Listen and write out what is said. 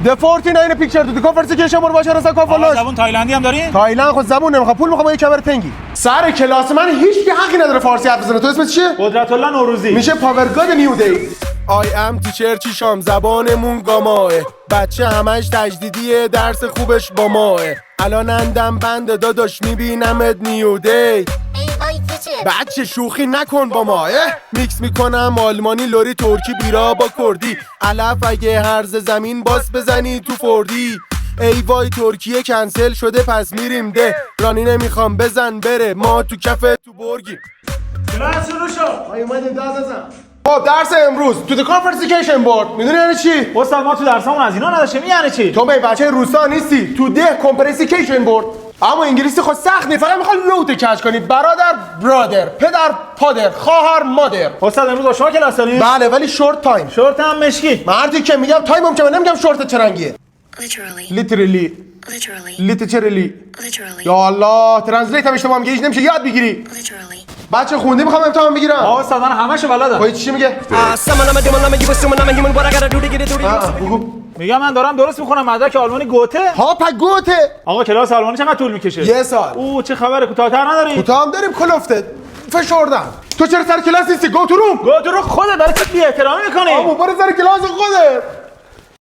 The 49 picture to the conversation برو باشه رسا کافلاش. زبون تایلندی هم داری؟ تایلند خود زبون نمیخواد پول میخوام با یه کمر تنگی. سر کلاس من هیچ کی حقی نداره فارسی حرف بزنه. تو اسمت چیه؟ قدرت الله نوروزی. میشه پاورگاد نیو دی. I am teacher چیشام زبانمون گاماه. بچه همش تجدیدیه درس خوبش با ماه. الان اندم بند داداش میبینمت نیو دی. بچه شوخی نکن با ما. میکس میکنم آلمانی لوری ترکی بیرا با کردی. علف اگه هرز زمین باز بزنی تو فوردی. ای وای ترکیه کنسل شده پس میریم ده. رانی نمیخوام بزن بره ما تو کفه تو برگیم. کلاس شروع شد. اومدیم دازم. خب درس امروز تو the conversation board میدونی یعنی چی؟ استاد ما تو درسامون از اینا نداشتیم. یعنی چی؟ تو به بچه روستا نیستی تو ده conversation board. اما انگلیسی خود سخت نیست فقط میخواد لوت کش کنی. برادر برادر، پدر پادر، خواهر مادر. استاد امروز با شما کلاس داریم؟ بله ولی شورت تایم. شورت هم مشکی. مردی که میگم تایمم که من نمیگم شورت چه رنگیه. لیترالی یا الله ترنسلیت هم اشتباه میگه هیچ نمیشه یاد بگیری. بچه خوندی میخوام امتحان بگیرم. استاد من همه‌شو بلدم. خب چی میگه؟ میگم من دارم درست میخونم مدرک آلمانی گوته. ها گوته. آقا کلاس آلمانی چقدر طول میکشه؟ یه سال. او چه خبره کوتاه‌تر نداری؟ کوتاه هم داریم کلفته. فشردم. تو چرا سر کلاس نیستی؟ گو تو روم. خودت داری چه بی احترامی میکنی؟ برو سر کلاس خودت.